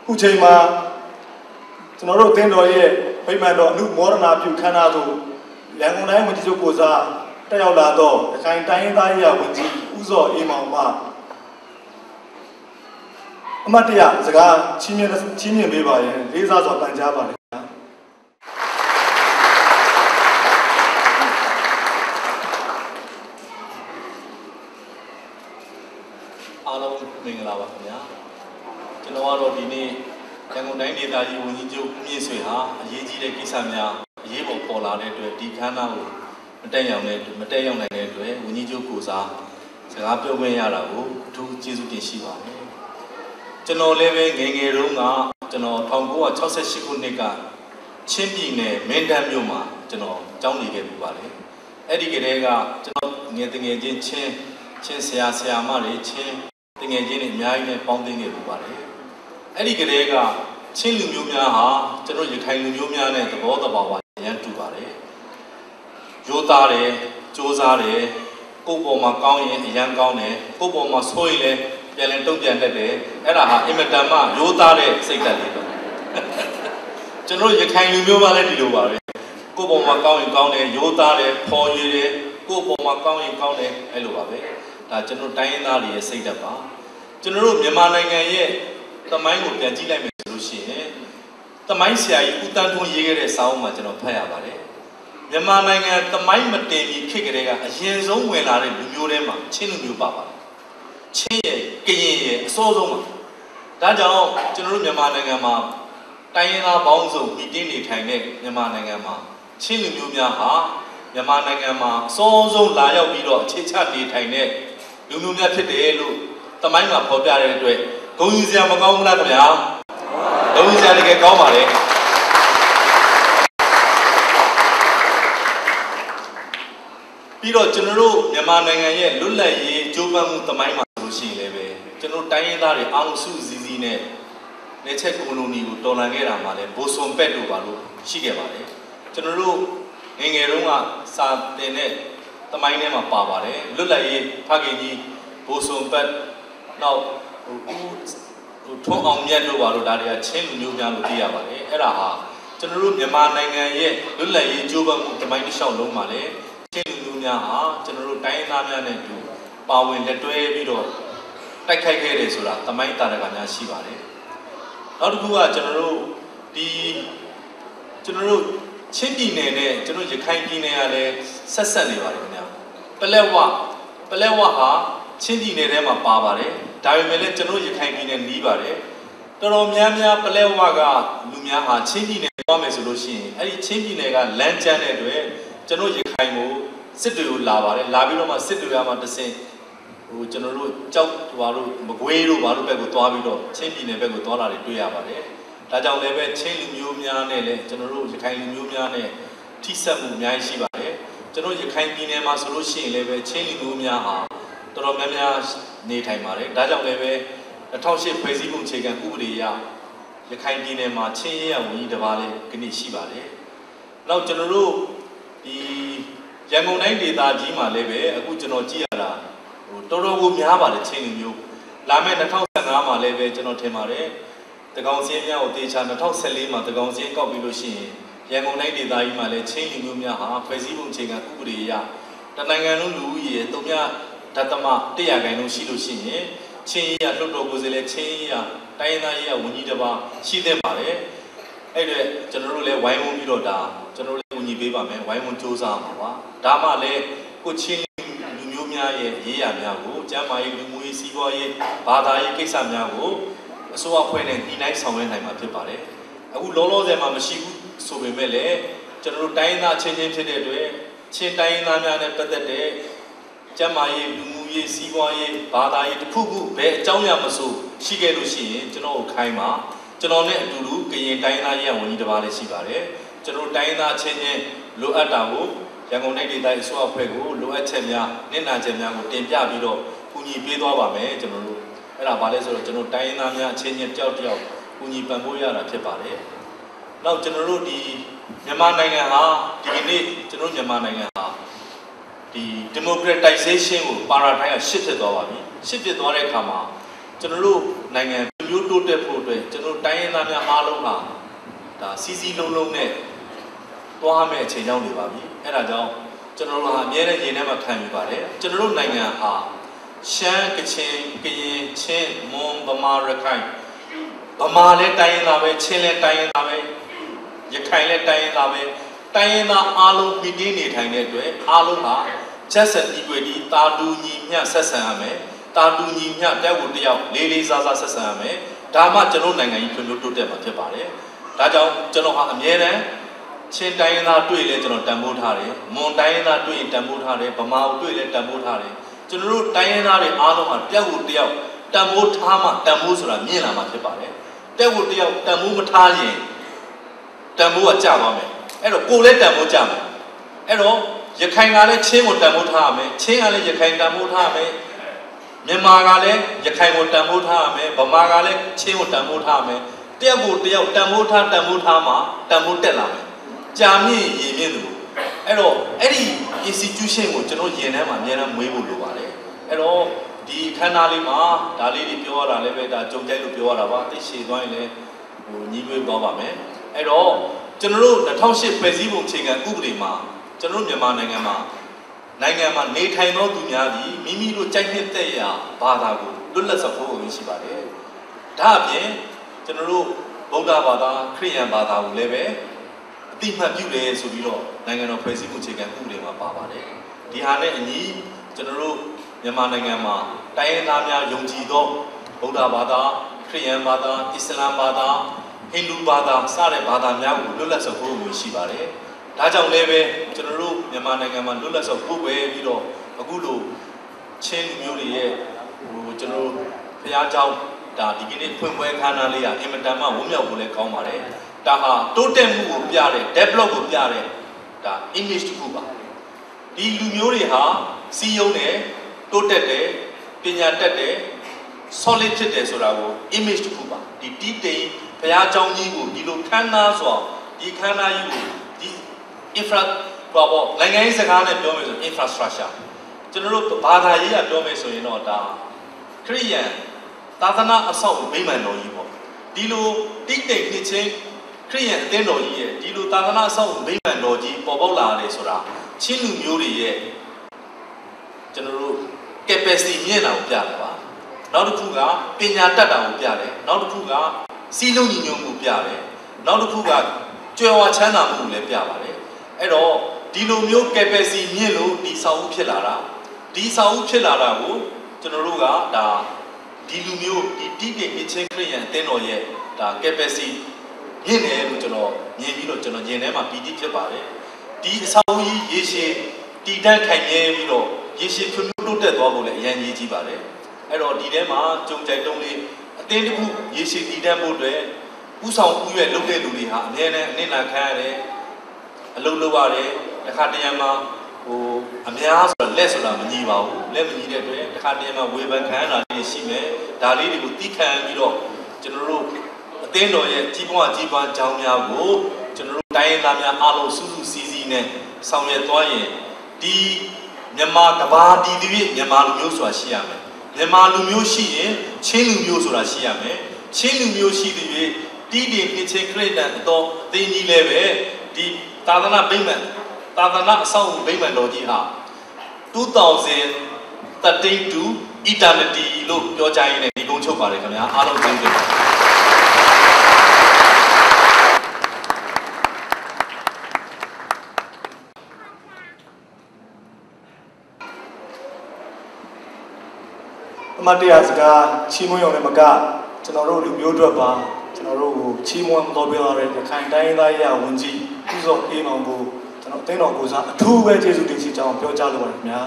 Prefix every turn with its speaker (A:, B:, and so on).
A: ခုချိန်မှာကျွန်တော်တို့အသင်းတော်ရဲ့ဗိမာန်တော်အမှုမောဒနာပြုခမ်းနားသို့ရန်ကုန်တိုင်းဝန်ကြီးချုပ်ကိုစားတက်ရောက်လာသောရခိုင်တိုင်းရင်းသားရေးဝန်ကြီးဦးစောအေးမောင်မှအမတ်တရစကားချီးမြှင့်ပေးပါရန်လေးစားစွာပန်ကြားပါလေ
B: အားလုံးမင်္ဂလာပါခင်ဗျာကျွန်တော်ကတော့ဒီနေ့ရန်ကုန်တိုင်းဒေသကြီးဝန်ကြီးချုပ်ဦးမြင့်ဆွေဟာအရေးကြီးတဲ့ကိစ္စများအရေးပေါ်ပေါ်လာတဲ့အတွက်ဒီခမ်းနားကိုမတက်ရောက်နိုင်တဲ့အတွက်ဝန်ကြီးချုပ်ကိုစားစကားပြောခွင့်ရတာကိုအထူးကျေးဇူးတင်ရှိပါတယ်ကျွန်တော်လည်းပဲငယ်ငယ်တုန်းကကျွန်တော်1968ခုနှစ်ကချင်းပြည်နယ်မင်းတပ်မြို့မှာကျွန်တော်ကျောင်းနေခဲ့ပြီးပါတယ်အဲ့ဒီကတည်းကကျွန်တော်ငယ်ချင်းဆရာမတွေချင်းတငယ်ချင်းတွေအများကြီးနဲ့ပေါင်းသိခဲ့ပြီးပါတယ်အဲ့ဒီကတည်းကချင်းလူမျိုးများဟာကျွန်တော်ရခိုင်လူမျိုးများနဲ့သဘောတဘာဝရမ်းတူပါတယ်ရိုးသားတယ်စ조사တယ်ကိုယ့်ပေါ်မှာကောင်းရင်အရန်ကောင်းတယ်ကိုယ့်ပေါ်မှာဆိုးရင်လည်းပြန်လဲတုံ့ပြန်တတ်တယ်အဲ့ဒါဟာအင်မတန်မှရိုးသားတဲ့စိတ်ဓာတ်လေးပဲကျွန်တော်ရခိုင်လူမျိုးမှလည်းဒီလိုပါပဲကိုယ့်ပေါ်မှာကောင်းရင်ကောင်းတယ်ရိုးသားတယ်ဖော်ရွေတယ်ကိုယ့်ပေါ်မှာကောင်းရင်ကောင်းတယ်အဲ့လိုပါပဲဒါကျွန်တော်တိုင်းရင်းသားတွေရဲ့စိတ်ဓာတ်ပါကျွန်တော်တို့မြန်မာနိုင်ငံရဲ့သမိုင်းကိုပြန်ကြည့်လိုက်မယ်ဆိုလို့ရှိရင်သမိုင်းဆရာကြီးဦးတန်းထွန်းရေးခဲ့တဲ့စာအုပ်မှာကျွန်တော်ဖတ်ရပါတယ်မြန်မာနိုင်ငံသမိုင်းမတင်မီခေတ်ကလေးကအရင်ဆုံးဝင်လာတဲ့လူမျိုးတွေမှာချင်းလူမျိုးပါပါတယ်ချင်းရဲ့ကရင်ရဲ့အစောဆုံးပါဒါကြောင့်ကျွန်တော်တို့မြန်မာနိုင်ငံမှာတိုင်းရင်းသားပေါင်းစုံပြည်တင်းနေထိုင်တဲ့မြန်မာနိုင်ငံမှာချင်းလူမျိုးများဟာမြန်မာနိုင်ငံမှာအစောဆုံးလာရောက်ပြီးတော့အခြေချနေထိုင်တဲ့လူမျိုးများဖြစ်တယ်လို့သမိုင်းမှာဖော်ပြတဲ့အတွက်ဂုဏ်ယူစရာမကောင်းဘူးလားခင်ဗျာဂုဏ်ယူစရာတကယ်ကောင်းပါလေပြီးတော့ကျွန်တော်တို့မြန်မာနိုင်ငံရဲ့လွတ်လပ်ရေးကြိုးပမ်းမှုသမိုင်းမှာဆိုလို့ရှိရင်လည်းပဲကျွန်တော်တိုင်းရင်းသားတွေအားလုံးစုစည်းစည်းနဲ့လက်ချက်ကိုလိုနီကိုတော်လှန်ခဲ့တာမှာလည်းဘိုးစွန်ပက်တို့ပါလို့ရှိခဲ့ပါတယ်ကျွန်တော်တို့ငယ်ငယ်တုန်းကစာတင်တဲ့သမိုင်းထဲမှာပါပါတယ်လွတ်လပ်ရေးဖခင်ကြီးဘိုးစွန်ပက်နောက်ထွန်းအောင်မြတ်တို့ပါလို့ဒါတွေကချင်းလူမျိုးများလို့သိရပါတယ်အဲ့ဒါဟာကျွန်တော်တို့မြန်မာနိုင်ငံရဲ့လွတ်လပ်ရေးကြိုးပမ်းမှုသမိုင်းတစ်လျှောက်လုံးမှာလည်းချင်းလူမျိုးများဟာကျွန်တော်တို့တိုင်းသားများနဲ့တူပါဝင်လက်တွဲပြီးတော့တိုက်ခိုက်ခဲ့တယ်ဆိုတာသမိုင်းတာရကများရှိပါတယ်နောက်တစ်ခုကကျွန်တော်တို့ချင်းပြည်နယ်နဲ့ကျွန်တော်ရခိုင်ပြည်နယ်ကလည်းဆက်နေပါတယ်ခင်ဗျာပလက်ဝဟာချင်းပြည်နယ်ထဲမှာပါပါတယ်ဒါပေမဲ့လည်းကျွန်တော်ရခိုင်ပြည်နယ်နီးပါတယ်တော်တော်များများပလက်ဝကလူများဟာချင်းပြည်နယ်သွားမယ်ဆိုလို့ရှိရင်အဲ့ဒီချင်းပြည်နယ်ကလမ်းကျန်းတဲ့အတွက်ကျွန်တော်ရခိုင်ကိုစစ်တွေကိုလာပါတယ်လာပြီးတော့မှစစ်တွေကမှတဆင်ကျွန်တော်တို့ကြောက်ဘာလို့မကွေးတို့ဘာလို့ဘက်ကိုသွားပြီးတော့ချင်းပြည်နယ်ဘက်ကိုသွားတာတွေတွေ့ရပါတယ်ဒါကြောင့်လည်းပဲချင်းလူမျိုးများနဲ့လည်းကျွန်တော်တို့ရခိုင်လူမျိုးများနဲ့ထိစပ်မှုအများကြီးရှိပါတယ်ကျွန်တော်ရခိုင်ပြည်နယ်မှာဆိုလို့ရှိရင်လည်းပဲချင်းလူမျိုးများဟာတော်တော်များများနေထိုင်ပါတယ်ဒါကြောင့်လည်းပဲ2008ဖွဲ့စည်းပုံအခြေခံဥပဒေအရရခိုင်ပြည်နယ်မှာချင်းရေးရဝန်ကြီးတစ်ပါးလည်းခဏရှိပါတယ်နောက်ကျွန်တော်တို့ဒီရန်ကုန်တိုင်းဒေသကြီးမှာလည်းပဲအခုကျွန်တော်ကြည့်ရတာတော်တော်ကိုများပါတယ်ချင်းလူမျိုးလာမယ့်2015မှာလည်းပဲကျွန်တော်ထင်ပါတယ်တကောင်စင်းများကိုတေချာ2014မှာတကောင်စင်းကောက်ပြီးလို့ရှိရင်ရန်ကုန်တိုင်းဒေသကြီးမှာလည်းချင်းလူမျိုးများဟာဖွဲ့စည်းပုံအခြေခံဥပဒေအရတနိုင်ငံလုံးလူဦးရေ3.1%ရှိလို့ရှိရင်ချင်းရေးရလွတ်တော်ကိုယ်စားလှယ်ချင်းရေးရတိုင်းသားရေးရဝန်ကြီးတစ်ပါးရှိသင့်ပါတယ်အဲ့ဒါကျွန်တော်တို့လည်းဝိုင်းဝန်းပြီးတော့ဒါကျွန်တော်တို့လည်းဝန်ကြီးပေးပါမယ်ဝိုင်းဝန်းစ조사မှာပါဒါမှလည်းကိုချင်းလူမျိုးများရဲ့ရေးရများကိုကျန်းမာရေးလူမှုရေးစီးပွားရေးဘာသာရေးကိစ္စများကိုအစိုးရအဖွဲ့နဲ့ညီနိုင်ဆောင်ရွက်နိုင်မှာဖြစ်ပါတယ်အခုလောလောဆယ်မှာမရှိဘူးဆိုပေမဲ့လည်းကျွန်တော်တို့တိုင်းသားချင်းဖြစ်တဲ့အတွက်ချင်းတိုင်းသားများနဲ့ပတ်သက်တဲ့ကျန်းမာရေးလူမှုရေးစီးပွားရေးဘာသာရေးတစ်ခုခုဘယ်အကြောင်းအရာမဆိုရှိခဲ့လို့ရှိရင်ကျွန်တော်ကိုခိုင်းပါကျွန်တော်နဲ့အတူတူကရင်တိုင်းသားရေးဝန်ကြီးတစ်ပါးလည်းရှိပါတယ်ကျွန်တော်တိုင်းသားချင်းလိုအပ်တာကိုရန်ကုန်တိုင်းဒေသကြီးအစိုးရအဖွဲ့ကိုလိုအပ်ချက်များနှင့်နာချက်များကိုတင်ပြပြီးတော့ကူညီပေးသွားပါမယ်ကျွန်တော်တို့အဲ့ဒါဘာလဲဆိုတော့ကျွန်တော်တိုင်းသားများအချင်းချင်းတယောက်ကူညီပံ့ပိုးရတာဖြစ်ပါတယ်နောက်ကျွန်တော်တို့ဒီမြန်မာနိုင်ငံဟာဒီကနေ့ကျွန်တော်မြန်မာနိုင်ငံဟာဒီ democratization ကို paradigm က shift ဖြစ်သွားပါပြီ shift ဖြစ်သွားတဲ့အခါမှာကျွန်တော်တို့နိုင်ငံ မျိုးတိုးတက်ဖို့အတွက်ကျွန်တော်တိုင်းရင်းသားများအားလုံးဟာဒါစီစီလုံးလုံးနဲ့သွားမယ်အချိန်ရောက်နေပါပြီအဲ့ဒါကြောင့်ကျွန်တော်တို့ဟာအများနဲ့ရင်ထဲမှာခံယူပါတယ်ကျွန်တော်တို့နိုင်ငံဟာရှမ်းကချင်ကရင်ချင်းမွန်ဗမာရခိုင်ဗမာလည်းတိုင်းရင်းသားပဲချင်းလည်းတိုင်းရင်းသားပဲရခိုင်လည်းတိုင်းရင်းသားပဲတိုင်းရင်းသားအားလုံးပြီးတင်းနေထိုင်တဲ့အတွက်အားလုံးဟာချက်ဆက်ဒီွယ်ဒီတာတူညီမျှဆက်ဆံရမယ်တာတူညီမျှတက်ဝတယောက်လေးလေးစားစားဆက်ဆံရမယ်ဒါမှကျွန်တော်နိုင်ငံကြီးဖွံ့ဖြိုးတိုးတက်မှာဖြစ်ပါတယ်ဒါကြောင့်ကျွန်တော်ဟာအမြဲတမ်းချင်းတိုင်းရင်းသားတွေ့လဲကျွန်တော်တန်ဖိုးထားတယ်မွန်တိုင်းရင်းသားတွေ့ရင်တန်ဖိုးထားတယ်ဗမာတွေ့လဲတန်ဖိုးထားတယ်ကျွန်တော်တို့တိုင်းရင်းသားတွေအားလုံးဟာတက်ဝတယောက်တန်ဖိုးထားမှတန်ဖိုးဆိုတာမြင်လာမှာဖြစ်ပါတယ်တက်ဝတယောက်တန်ဖိုးမထားရင်တန်ဖိုးကကျသွားမယ်အဲ့တော့ကိုယ်လည်းတန်ဖိုးကျမယ်အဲ့တော့ရခိုင်ကလည်းချင်းကိုတန်ဖိုးထားရမယ်ချင်းကလည်းရခိုင်တန်ဖိုးထားရမယ်မြန်မာကလည်းရခိုင်ကိုတန်ဖိုးထားရမယ်ဗမာကလည်းချင်းကိုတန်ဖိုးထားရမယ်တယောက်ကိုတယောက်တန်ဖိုးထားမှတန်ဖိုးတက်လာမယ်ကြာမြင့်ရည်မြင့်တယ်အဲ့တော့အဲ့ဒီ institution ကိုကျွန်တော်ရင်ထဲမှာအများအားမွေးဖို့လိုပါတယ်အဲ့တော့ဒီခန္ဓာလေးမှာဒါလေးတွေပြောရတာလည်းပဲဒါကြုံကြိုက်လို့ပြောရတာပါသိရှည်သွားရင်လည်းညီးနှွေးသွားပါမယ်အဲ့တော့ကျွန်တော်တို့2008ဖွဲ့စည်းပုံအခြေခံဥပဒေမှာကျွန်တော်တို့မြန်မာနိုင်ငံမှာနေထိုင်သောသူများသည်မိမိတို့ကြိုက်နှစ်သက်ရာဘာသာကိုလွတ်လပ်စွာကိုယ်ကိုရှိပါတယ်ဒါအပြင်ကျွန်တော်တို့ဗုဒ္ဓဘာသာခရစ်ယာန်ဘာသာကိုလည်းပဲအတိအမှတ်ပြုတယ်ဆိုပြီးတော့နိုင်ငံတော်ဖွဲ့စည်းပုံအခြေခံဥပဒေမှာပါပါတယ်ဒီဟာနဲ့အညီကျွန်တော်တို့မြန်မာနိုင်ငံမှာတိုင်းရင်းသားများယုံကြည်သောဗုဒ္ဓဘာသာခရစ်ယာန်ဘာသာအစ္စလာမ်ဘာသာဟိန္ဒူဘာသာစတဲ့ဘာသာများကိုလွတ်လပ်စွာကိုယ်ကိုရှိပါတယ်ဒါကြောင့်လည်းပဲကျွန်တော်တို့မြန်မာနိုင်ငံမှာလွတ်လပ်စွာကိုယ်ပဲပြီးတော့အခုလိုချင်းလူမျိုးတွေရဲ့ကျွန်တော်တို့ဘုရားကျောင်းဒါဒီကနေ့ဖွင့်ပွဲခမ်းနားလေးကအင်မတန်မှဝန်းမြောက်ဖို့လည်းကောင်းပါတယ်ဒါဟာတိုးတက်မှုကိုပြတဲ့ develop ကိုပြတဲ့ဒါ image တစ်ခုပါဒီလူမျိုးတွေဟာစီးရုံးတယ်တိုးတက်တယ်ပညာတတ်တယ် solid ဖြစ်တယ်ဆိုတာကို image တစ်ခုပါဒီတီးတိမ်ဘုရားကျောင်းကြီးကိုဒီလိုခမ်းနားစွာဒီခမ်းနားကြီးကိုဒီ နိုင်ငံရေးစကားနဲ့ပြောမယ်ဆို infrastructure ကျွန်တော်တို့ဘာသာရေးကပြောမယ်ဆိုရင်တော့ဒါခရိယန်သာသနာအဆောက်အဦဗိမာန်တော်ကြီးပေါ့ဒီလိုတိတ်တိတ်ဖြစ်ချင်းခရိယန်အသင်းတော်ကြီးရဲ့ဒီလိုသာသနာအဆောက်အဦဗိမာန်တော်ကြီးပေါ်ပေါက်လာတယ်ဆိုတာချင်းလူမျိုးတွေရဲ့ကျွန်တော်တို့ capacity မြင့်တာကိုပြတယ်ပါနောက်တစ်ခုကပညာတတ်တာကိုပြတယ်နောက်တစ်ခုကစီးလုံးညီညွတ်မှုပြတယ်နောက်တစ်ခုကကြွယ်ဝချမ်းသာမှုကိုလည်းပြပါတယ်အဲ့တော့ဒီလိုမျိုး capacity မြင့်လို့ဒီဆောက်ဦးဖြစ်လာတာဒီဆောက်ဦးဖြစ်လာတာကိုကျွန်တော်တို့ကဒါဒီလူမျိုးဒီတိတိမြင့်ချင်းခရိယန်အသင်းတော်ရဲ့ဒါ capacity မြင့်တယ်လို့ကျွန်တော်မြင်ပြီးတော့ကျွန်တော်ဉာဏ်ထဲမှာပီတိဖြစ်ပါတယ်ဒီအဆောက်အဦကြီးရေရှည်တည်တံ့ခိုင်မြဲပြီးတော့ရေရှည်ဖွံ့ဖြိုးတိုးတက်သွားဖို့လည်းအရင်ကြီးပါတယ်အဲ့တော့ဒီထဲမှာကြုံကြိုက်တုံးလေးအသင်းတစ်ခုရေရှည်တည်တံ့ဖို့အတွက်ဥဆောင်ဥရွက်လုပ်တဲ့လူတွေဟာအများနဲ့အနစ်နာခံရတယ်အလုပ်လုပ်ရတယ်တစ်ခါတရံမှာအများဆိုတော့လက်ဆိုတာမညီပါဘူးလက်မညီတဲ့အတွက်တစ်ခါတရံမှာဝေဖန်ခံရတာတွေရှိမယ်ဒါလေးတွေကိုသိခံပြီးတော့ကျွန်တော်တို့အသင်းတော်ရဲ့ကြီးပွားကြောင်းများကိုကျွန်တော်တို့တိုင်းရင်းသားများအားလုံးစုစုစည်းစည်းနဲ့ဆောင်ရွက်သွားရင်ဒီမြန်မာကဘာဒီဒီမြန်မာလူမျိုးဆိုတာရှိရမယ်မြန်မာလူမျိုးရှိရင်ချင်းလူမျိုးဆိုတာရှိရမယ်ချင်းလူမျိုးရှိတဲ့တီးတီနှစ်ချင်းခရစ်ယာန်အတော်အသင်းကြီးလည်းပဲဒီသာသနာဗိမာန်သာသနာအဆောက်အဦဗိမာန်တော်ကြီးဟာ2013 to eternity လို့ပြောကြရင်လည်းဒီကုန်းချုပ်ပါတယ်ခင်ဗျာအားလုံးကျေးဇူးတင်ပါတယ်
A: အမတ်တရားစကားချီးမွမ်းရုံနဲ့မကကျွန်တော်တို့လူမျိုးအတွက်ပါကျွန်တော်တို့ကိုချီးမွမ်းတော်ပြရတဲ့ရခိုင်တိုင်းသားရေးဝန်ကြီးဦးစောအေးမောင်ကိုကျွန်တော်အသင်းတော်ကိုစားအထူးပဲကျေးဇူးတင်ရှိကြောင်းပြောကြားလိုပါတယ်ခင်ဗျာ